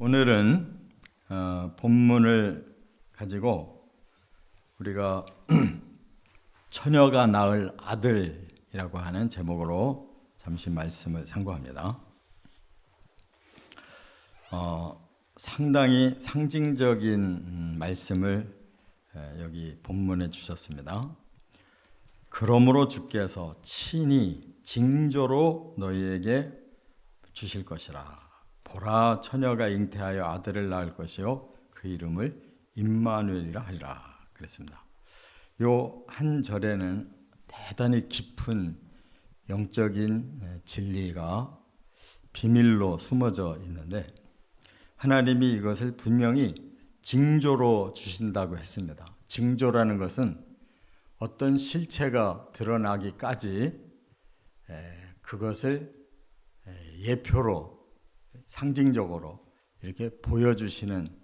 오늘은 본문을 가지고 우리가 처녀가 낳을 아들이라고 하는 제목으로 잠시 말씀을 상고합니다. 상당히 상징적인 말씀을 여기 본문에 주셨습니다. 그러므로 주께서 친히 징조로 너희에게 주실 것이라. 보라, 처녀가 잉태하여 아들을 낳을 것이요 그 이름을 임마누엘이라 하리라 그랬습니다. 요 한 절에는 대단히 깊은 영적인 진리가 비밀로 숨어져 있는데 하나님이 이것을 분명히 징조로 주신다고 했습니다. 징조라는 것은 어떤 실체가 드러나기까지 그것을 예표로 상징적으로 이렇게 보여주시는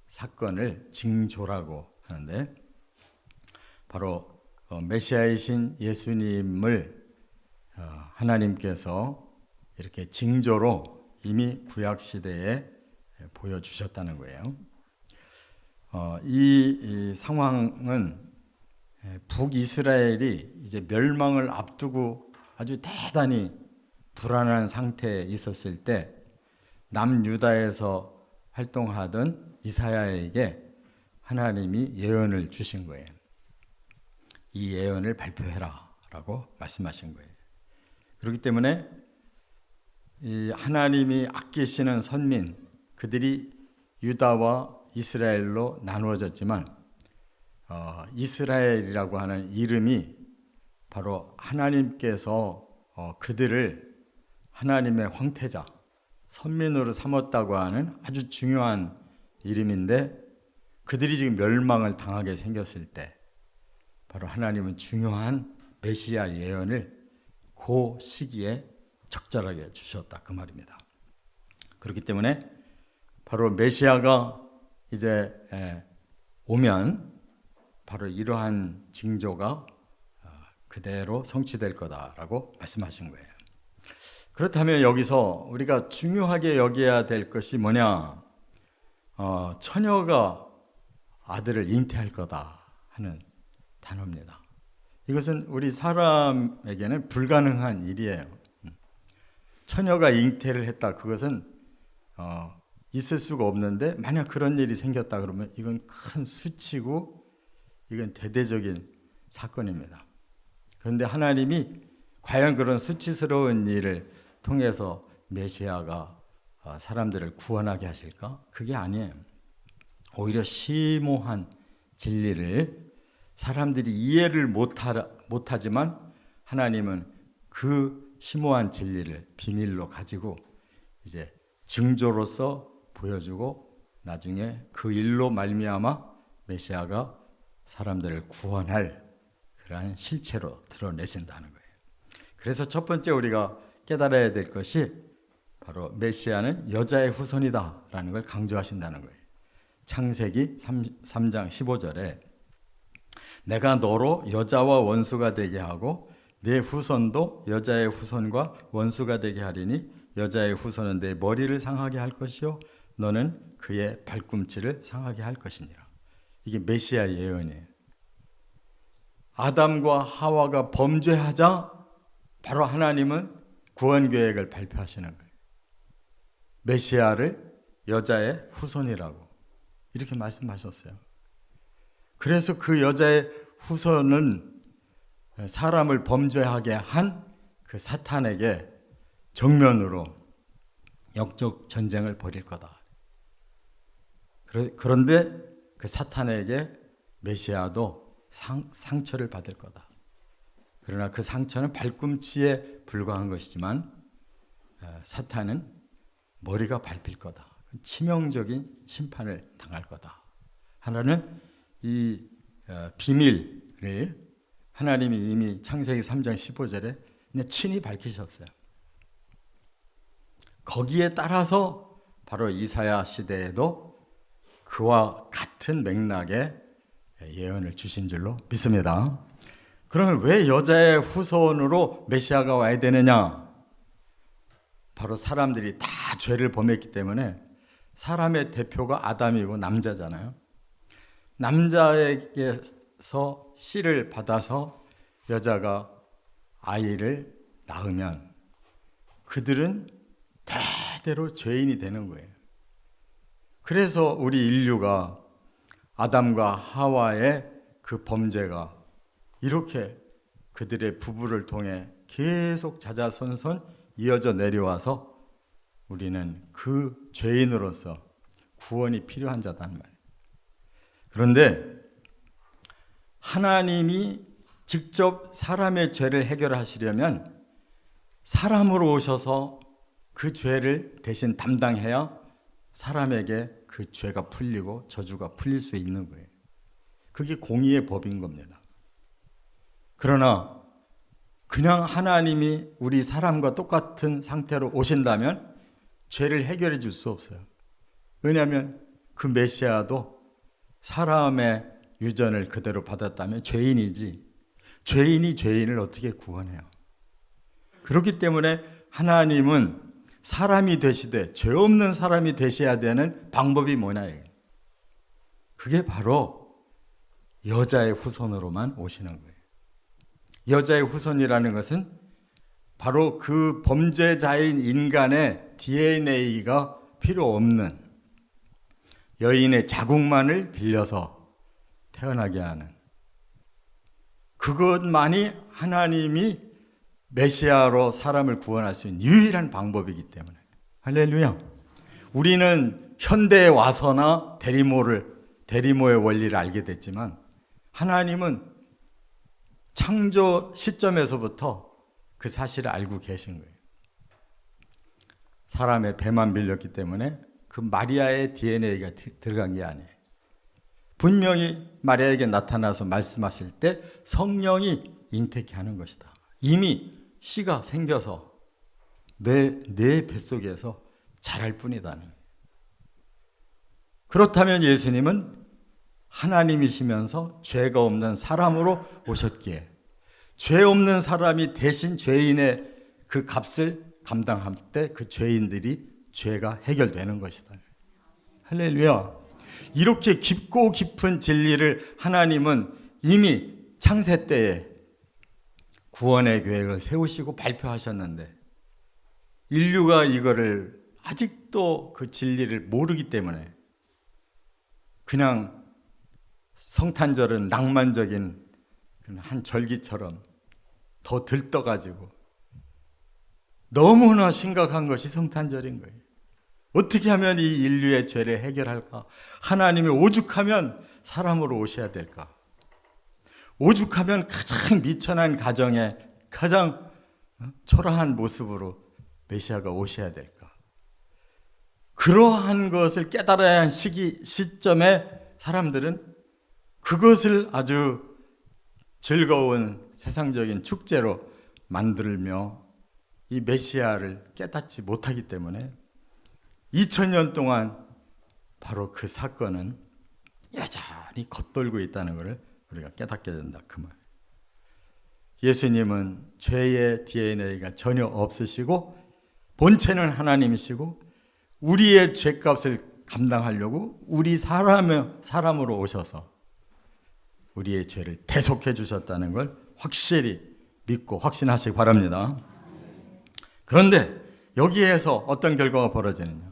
사건을 징조라고 하는데 바로 메시아이신 예수님을 하나님께서 이렇게 징조로 이미 구약시대에 보여주셨다는 거예요. 이 상황은 북이스라엘이 이제 멸망을 앞두고 아주 대단히 불안한 상태에 있었을 때 남유다에서 활동하던 이사야에게 하나님이 예언을 주신 거예요. 이 예언을 발표해라 라고 말씀하신 거예요. 그렇기 때문에 이 하나님이 아끼시는 선민, 그들이 유다와 이스라엘로 나누어졌지만 이스라엘이라고 하는 이름이 바로 하나님께서 그들을 하나님의 황태자, 선민으로 삼았다고 하는 아주 중요한 이름인데 그들이 지금 멸망을 당하게 생겼을 때 바로 하나님은 중요한 메시아 예언을 그 시기에 적절하게 주셨다 그 말입니다. 그렇기 때문에 바로 메시아가 이제 오면 바로 이러한 징조가 그대로 성취될 거다라고 말씀하신 거예요. 그렇다면 여기서 우리가 중요하게 여겨야 될 것이 뭐냐? 처녀가 아들을 잉태할 거다 하는 단어입니다. 이것은 우리 사람에게는 불가능한 일이에요. 처녀가 잉태를 했다. 그것은 있을 수가 없는데 만약 그런 일이 생겼다 그러면 이건 큰 수치고 이건 대대적인 사건입니다. 그런데 하나님이 과연 그런 수치스러운 일을 통해서 메시아가 사람들을 구원하게 하실까? 그게 아니에요. 오히려 심오한 진리를 사람들이 이해를 못하지만 하나님은 그 심오한 진리를 비밀로 가지고 이제 징조로서 보여주고 나중에 그 일로 말미암아 메시아가 사람들을 구원할 그러한 실체로 드러내신다는 거예요. 그래서 첫 번째 우리가 깨달아야 될 것이 바로 메시아는 여자의 후손이다라는 걸 강조하신다는 거예요. 창세기 3장 15절에 내가 너로 여자와 원수가 되게 하고 내 후손도 여자의 후손과 원수가 되게 하리니 여자의 후손은 내 머리를 상하게 할 것이요 너는 그의 발꿈치를 상하게 할 것이니라. 이게 메시아 예언이에요. 아담과 하와가 범죄하자 바로 하나님은 구원 계획을 발표하시는 거예요. 메시아를 여자의 후손이라고 이렇게 말씀하셨어요. 그래서 그 여자의 후손은 사람을 범죄하게 한 그 사탄에게 정면으로 영적 전쟁을 벌일 거다. 그런데 그 사탄에게 메시아도 상처를 받을 거다. 그러나 그 상처는 발꿈치에 불과한 것이지만 사탄은 머리가 밟힐 거다. 치명적인 심판을 당할 거다. 하나는 이 비밀을 하나님이 이미 창세기 3장 15절에 친히 밝히셨어요. 거기에 따라서 바로 이사야 시대에도 그와 같은 맥락의 예언을 주신 줄로 믿습니다. 그러면 왜 여자의 후손으로 메시아가 와야 되느냐? 바로 사람들이 다 죄를 범했기 때문에 사람의 대표가 아담이고 남자잖아요. 남자에게서 씨를 받아서 여자가 아이를 낳으면 그들은 대대로 죄인이 되는 거예요. 그래서 우리 인류가 아담과 하와의 그 범죄가 이렇게 그들의 부부를 통해 계속 자자손손 이어져 내려와서 우리는 그 죄인으로서 구원이 필요한 자단 말이에요. 그런데 하나님이 직접 사람의 죄를 해결하시려면 사람으로 오셔서 그 죄를 대신 담당해야 사람에게 그 죄가 풀리고 저주가 풀릴 수 있는 거예요. 그게 공의의 법인 겁니다. 그러나 그냥 하나님이 우리 사람과 똑같은 상태로 오신다면 죄를 해결해 줄 수 없어요. 왜냐하면 그 메시아도 사람의 유전을 그대로 받았다면 죄인이지, 죄인이 죄인을 어떻게 구원해요? 그렇기 때문에 하나님은 사람이 되시되 죄 없는 사람이 되셔야 되는 방법이 뭐냐? 그게 바로 여자의 후손으로만 오시는 거예요. 여자의 후손이라는 것은 바로 그 범죄자인 인간의 DNA가 필요 없는 여인의 자궁만을 빌려서 태어나게 하는, 그것만이 하나님이 메시아로 사람을 구원할 수 있는 유일한 방법이기 때문에. 할렐루야. 우리는 현대에 와서나 대리모의 원리를 알게 됐지만 하나님은 창조 시점에서부터 그 사실을 알고 계신 거예요. 사람의 배만 빌렸기 때문에 그 마리아의 DNA가 들어간 게 아니에요. 분명히 마리아에게 나타나서 말씀하실 때 성령이 잉태케 하는 것이다. 이미 씨가 생겨서 내 뱃속에서 자랄 뿐이다는 거예요. 그렇다면 예수님은 하나님이시면서 죄가 없는 사람으로 오셨기에 죄 없는 사람이 대신 죄인의 그 값을 감당할 때 그 죄인들이 죄가 해결되는 것이다. 할렐루야. 이렇게 깊고 깊은 진리를 하나님은 이미 창세 때에 구원의 계획을 세우시고 발표하셨는데 인류가 이거를 아직도 그 진리를 모르기 때문에 그냥 성탄절은 낭만적인 한 절기처럼 더 들떠가지고 너무나 심각한 것이 성탄절인 거예요. 어떻게 하면 이 인류의 죄를 해결할까? 하나님이 오죽하면 사람으로 오셔야 될까? 오죽하면 가장 미천한 가정에 가장 초라한 모습으로 메시아가 오셔야 될까? 그러한 것을 깨달아야 한 시점에 사람들은 그것을 아주 즐거운 세상적인 축제로 만들며 이 메시아를 깨닫지 못하기 때문에 2000년 동안 바로 그 사건은 여전히 겉돌고 있다는 것을 우리가 깨닫게 된다. 그 말. 예수님은 죄의 DNA가 전혀 없으시고 본체는 하나님이시고 우리의 죄값을 감당하려고 우리 사람으로 오셔서 우리의 죄를 대속해 주셨다는 걸 확실히 믿고 확신하시기 바랍니다. 그런데 여기에서 어떤 결과가 벌어지느냐?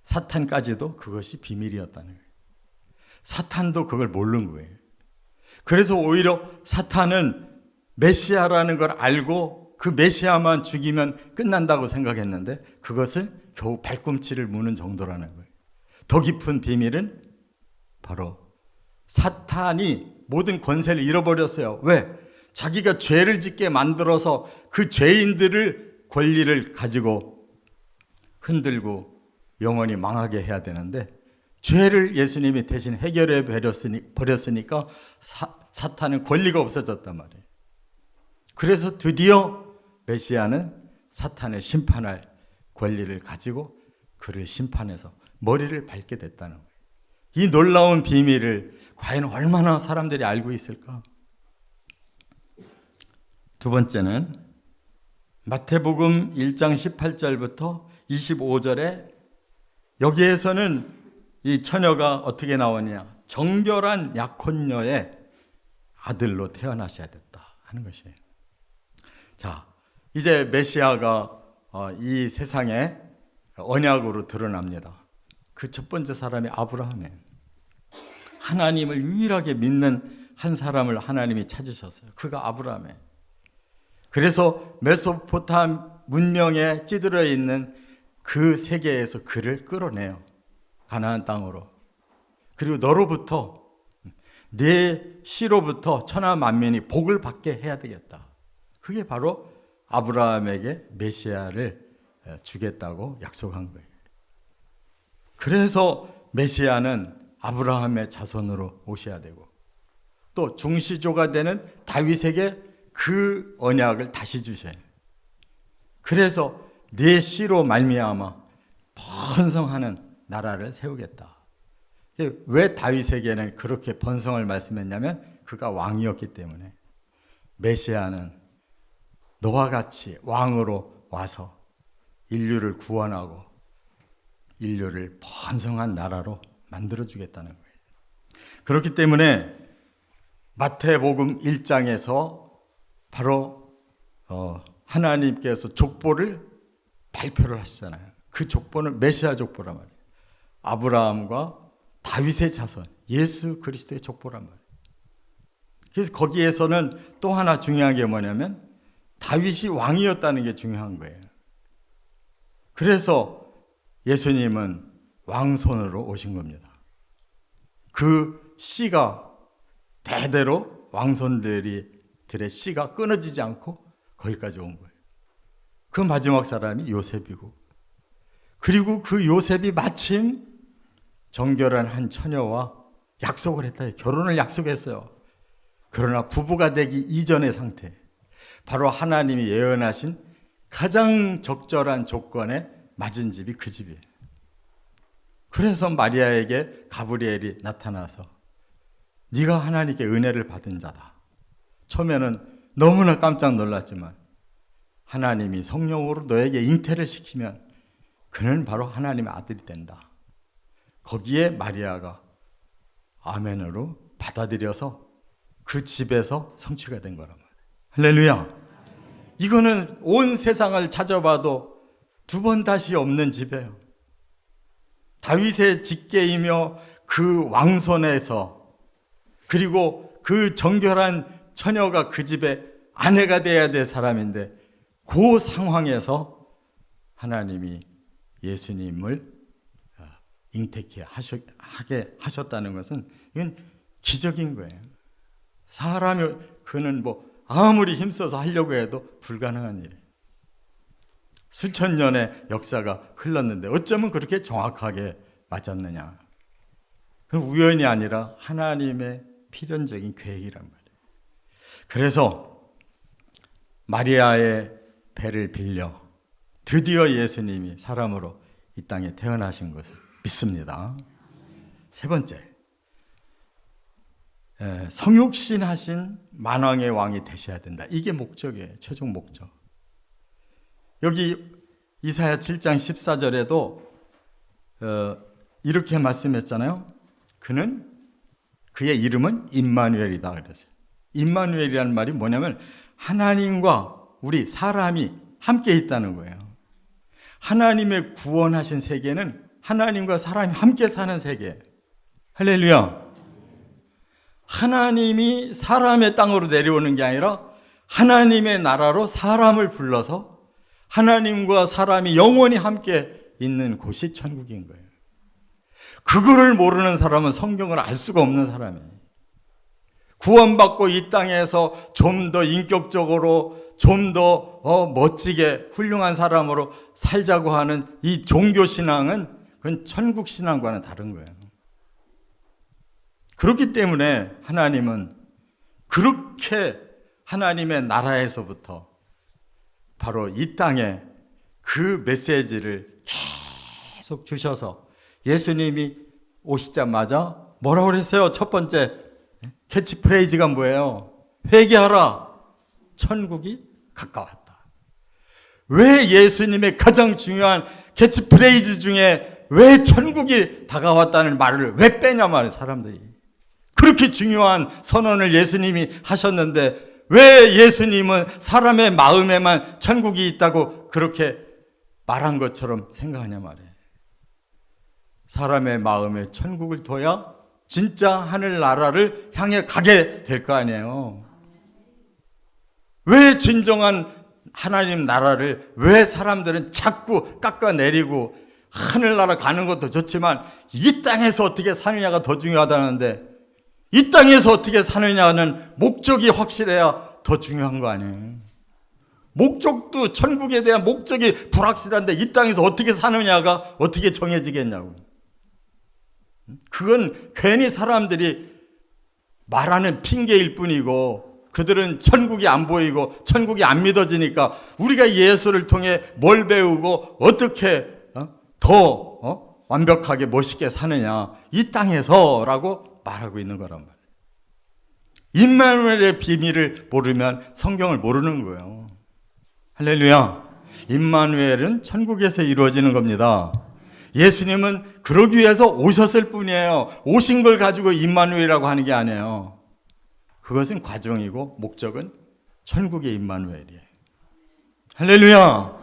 사탄까지도 그것이 비밀이었다는 거예요. 사탄도 그걸 모르는 거예요. 그래서 오히려 사탄은 메시아라는 걸 알고 그 메시아만 죽이면 끝난다고 생각했는데 그것은 겨우 발꿈치를 무는 정도라는 거예요. 더 깊은 비밀은 바로 사탄이 모든 권세를 잃어버렸어요. 왜? 자기가 죄를 짓게 만들어서 그 죄인들을 권리를 가지고 흔들고 영원히 망하게 해야 되는데 죄를 예수님이 대신 해결해 버렸으니까 사탄은 권리가 없어졌단 말이에요. 그래서 드디어 메시아는 사탄을 심판할 권리를 가지고 그를 심판해서 머리를 밟게 됐다는 거예요. 이 놀라운 비밀을 과연 얼마나 사람들이 알고 있을까? 두 번째는 마태복음 1장 18절부터 25절에 여기에서는 이 처녀가 어떻게 나오냐? 정결한 약혼녀의 아들로 태어나셔야 됐다 하는 것이에요. 자, 이제 메시아가 이 세상에 언약으로 드러납니다. 그 첫 번째 사람이 아브라함이에요. 하나님을 유일하게 믿는 한 사람을 하나님이 찾으셨어요. 그가 아브라함이에요. 그래서 메소포타미아 문명에 찌들어 있는 그 세계에서 그를 끌어내요. 가나안 땅으로. 그리고 너로부터, 네 씨로부터 천하 만민이 복을 받게 해야 되겠다. 그게 바로 아브라함에게 메시아를 주겠다고 약속한 거예요. 그래서 메시아는 아브라함의 자손으로 오셔야 되고, 또 중시조가 되는 다윗에게 그 언약을 다시 주셔요. 그래서 네 씨로 말미암아 번성하는 나라를 세우겠다. 왜 다윗에게는 그렇게 번성을 말씀했냐면 그가 왕이었기 때문에. 메시아는 너와 같이 왕으로 와서 인류를 구원하고 인류를 번성한 나라로 만들어주겠다는 거예요. 그렇기 때문에 마태복음 1장에서 바로 하나님께서 족보를 발표를 하시잖아요. 그 족보는 메시아 족보란 말이에요. 아브라함과 다윗의 자손, 예수 그리스도의 족보란 말이에요. 그래서 거기에서는 또 하나 중요한 게 뭐냐면 다윗이 왕이었다는 게 중요한 거예요. 그래서 예수님은 왕손으로 오신 겁니다. 그 씨가 대대로 왕손들의 씨가 끊어지지 않고 거기까지 온 거예요. 그 마지막 사람이 요셉이고, 그리고 그 요셉이 마침 정결한 한 처녀와 약속을 했다. 결혼을 약속했어요. 그러나 부부가 되기 이전의 상태, 바로 하나님이 예언하신 가장 적절한 조건에 맞은 집이 그 집이에요. 그래서 마리아에게 가브리엘이 나타나서 네가 하나님께 은혜를 받은 자다. 처음에는 너무나 깜짝 놀랐지만 하나님이 성령으로 너에게 잉태를 시키면 그는 바로 하나님의 아들이 된다. 거기에 마리아가 아멘으로 받아들여서 그 집에서 성취가 된 거란 말이에요. 할렐루야. 이거는 온 세상을 찾아봐도 두 번 다시 없는 집이에요. 다윗의 직계이며 그 왕손에서, 그리고 그 정결한 처녀가 그 집의 아내가 돼야 될 사람인데, 그 상황에서 하나님이 예수님을 잉태케 하게 하셨다는 것은 이건 기적인 거예요. 사람이 그는 아무리 힘써서 하려고 해도 불가능한 일이에요. 수천 년의 역사가 흘렀는데 어쩌면 그렇게 정확하게 맞았느냐. 우연이 아니라 하나님의 필연적인 계획이란 말이에요. 그래서 마리아의 배를 빌려 드디어 예수님이 사람으로 이 땅에 태어나신 것을 믿습니다. 세 번째, 성육신하신 만왕의 왕이 되셔야 된다. 이게 목적이에요. 최종 목적. 여기 이사야 7장 14절에도 이렇게 말씀했잖아요. 그의 이름은 임마누엘이다 그랬어요. 임마누엘이라는 말이 뭐냐면 하나님과 우리 사람이 함께 있다는 거예요. 하나님의 구원하신 세계는 하나님과 사람이 함께 사는 세계. 할렐루야. 하나님이 사람의 땅으로 내려오는 게 아니라 하나님의 나라로 사람을 불러서 하나님과 사람이 영원히 함께 있는 곳이 천국인 거예요. 그거를 모르는 사람은 성경을 알 수가 없는 사람이에요. 구원받고 이 땅에서 좀 더 인격적으로, 좀 더 멋지게 훌륭한 사람으로 살자고 하는 이 종교신앙은 그건 천국신앙과는 다른 거예요. 그렇기 때문에 하나님은 그렇게 하나님의 나라에서부터 바로 이 땅에 그 메시지를 계속 주셔서 예수님이 오시자마자 뭐라고 그랬어요? 첫 번째 캐치프레이즈가 뭐예요? 회개하라. 천국이 가까웠다. 왜 예수님의 가장 중요한 캐치프레이즈 중에 왜 천국이 다가왔다는 말을 왜 빼냐 말이에요, 사람들이. 그렇게 중요한 선언을 예수님이 하셨는데 왜 예수님은 사람의 마음에만 천국이 있다고 그렇게 말한 것처럼 생각하냐 말이에요. 사람의 마음에 천국을 둬야 진짜 하늘나라를 향해 가게 될 거 아니에요. 왜 진정한 하나님 나라를 왜 사람들은 자꾸 깎아내리고 하늘나라 가는 것도 좋지만 이 땅에서 어떻게 사느냐가 더 중요하다는데 이 땅에서 어떻게 사느냐는 목적이 확실해야 더 중요한 거 아니에요. 목적도 천국에 대한 목적이 불확실한데 이 땅에서 어떻게 사느냐가 어떻게 정해지겠냐고. 그건 괜히 사람들이 말하는 핑계일 뿐이고 그들은 천국이 안 보이고 천국이 안 믿어지니까 우리가 예수를 통해 뭘 배우고 어떻게 더 완벽하게 멋있게 사느냐 이 땅에서라고 말하고 있는 거란 말이에요. 임마누엘의 비밀을 모르면 성경을 모르는 거예요. 할렐루야. 임마누엘은 천국에서 이루어지는 겁니다. 예수님은 그러기 위해서 오셨을 뿐이에요. 오신 걸 가지고 임마누엘이라고 하는 게 아니에요. 그것은 과정이고 목적은 천국의 임마누엘이에요. 할렐루야.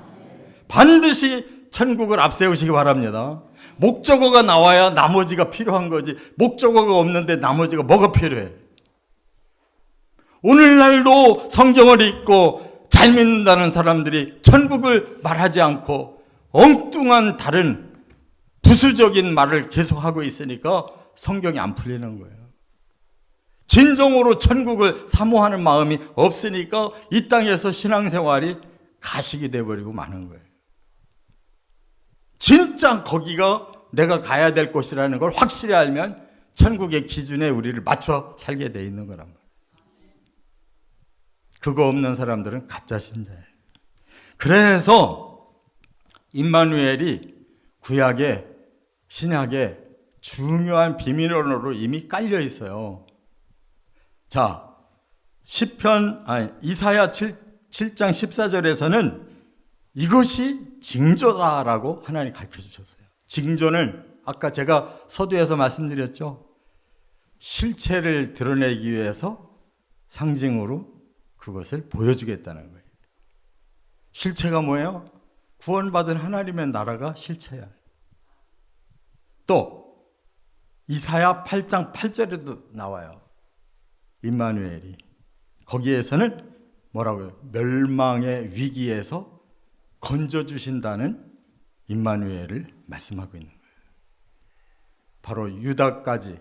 반드시 천국을 앞세우시기 바랍니다. 목적어가 나와야 나머지가 필요한 거지. 목적어가 없는데 나머지가 뭐가 필요해? 오늘날도 성경을 읽고 잘 믿는다는 사람들이 천국을 말하지 않고 엉뚱한 다른 부수적인 말을 계속하고 있으니까 성경이 안 풀리는 거예요. 진정으로 천국을 사모하는 마음이 없으니까 이 땅에서 신앙생활이 가식이 돼버리고 마는 거예요. 진짜 거기가 내가 가야 될 곳이라는 걸 확실히 알면 천국의 기준에 우리를 맞춰 살게 돼 있는 거란 말이에요. 그거 없는 사람들은 가짜 신자예요. 그래서 임마누엘이 구약의 신약의 중요한 비밀언어로 이미 깔려 있어요. 자, 이사야 7장 14절에서는 이것이 징조다라고 하나님 가르쳐 주셨어요. 징조는 아까 제가 서두에서 말씀드렸죠. 실체를 드러내기 위해서 상징으로 그것을 보여주겠다는 거예요. 실체가 뭐예요? 구원받은 하나님의 나라가 실체야. 또 이사야 8장 8절에도 나와요. 임마누엘이. 거기에서는 뭐라고요? 멸망의 위기에서 건져주신다는 임마누엘을 말씀하고 있는 거예요. 바로 유다까지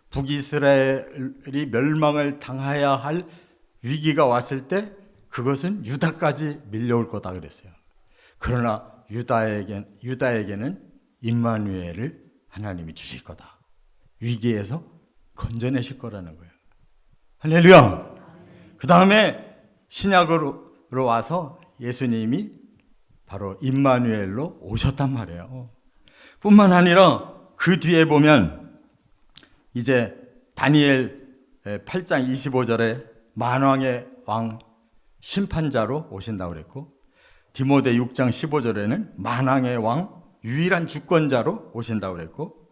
북이스라엘이 멸망을 당해야 할 위기가 왔을 때 그것은 유다까지 밀려올 거다 그랬어요. 그러나 유다에게는 임마누엘을 하나님이 주실 거다. 위기에서 건져내실 거라는 거예요. 할렐루야. 그 다음에 신약으로 와서 예수님이 바로 임마누엘로 오셨단 말이에요. 뿐만 아니라 그 뒤에 보면 이제 다니엘 8장 25절에 만왕의 왕 심판자로 오신다고 그랬고, 디모데 6장 15절에는 만왕의 왕 유일한 주권자로 오신다고 그랬고,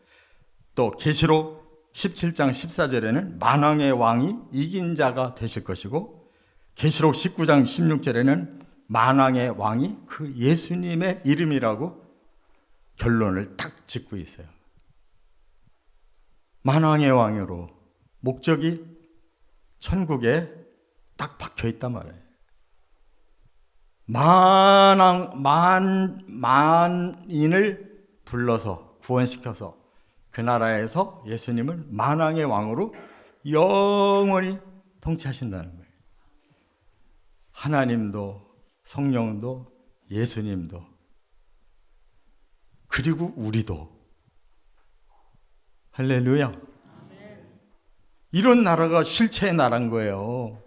또 계시록 17장 14절에는 만왕의 왕이 이긴 자가 되실 것이고, 계시록 19장 16절에는 만왕의 왕이 그 예수님의 이름이라고 결론을 딱 짓고 있어요. 만왕의 왕으로 목적이 천국에 딱 박혀 있단 말이에요. 만인을 불러서 구원시켜서 그 나라에서 예수님을 만왕의 왕으로 영원히 통치하신다는 거예요. 하나님도 성령도 예수님도 그리고 우리도. 할렐루야. 이런 나라가 실체의 나라인 거예요.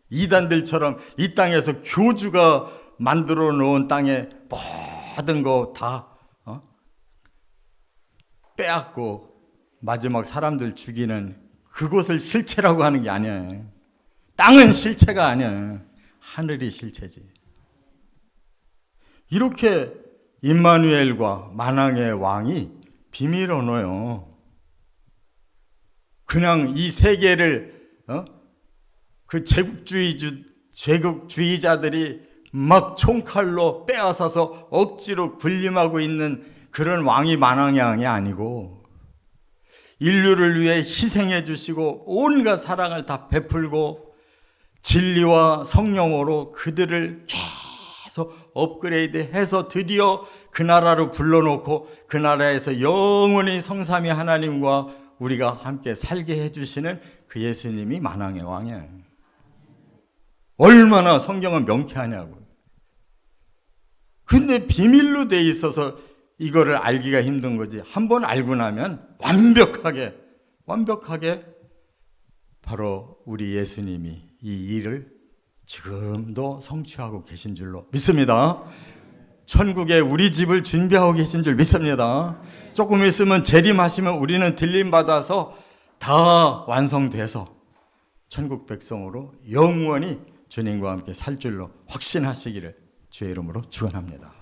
이단들처럼 이 땅에서 교주가 만들어 놓은 땅에 모든 거 다 빼앗고 마지막 사람들 죽이는 그곳을 실체라고 하는 게 아니에요. 땅은 실체가 아니에요. 하늘이 실체지. 이렇게 임마누엘과 만왕의 왕이 비밀 언어요. 그냥 이 세계를 그 제국주의자들이 막 총칼로 빼앗아서 억지로 군림하고 있는 그런 왕이 만왕의 왕이 아니고, 인류를 위해 희생해 주시고 온갖 사랑을 다 베풀고 진리와 성령으로 그들을 계속 업그레이드해서 드디어 그 나라로 불러놓고 그 나라에서 영원히 성삼위 하나님과 우리가 함께 살게 해주시는 그 예수님이 만왕의 왕이에요. 얼마나 성경은 명쾌하냐고요. 근데 비밀로 돼 있어서 이거를 알기가 힘든 거지. 한번 알고 나면 완벽하게 바로 우리 예수님이 이 일을 지금도 성취하고 계신 줄로 믿습니다. 천국에 우리 집을 준비하고 계신 줄 믿습니다. 조금 있으면 재림하시면 우리는 들림받아서 다 완성돼서 천국 백성으로 영원히 주님과 함께 살 줄로 확신하시기를 주의 이름으로 축원합니다.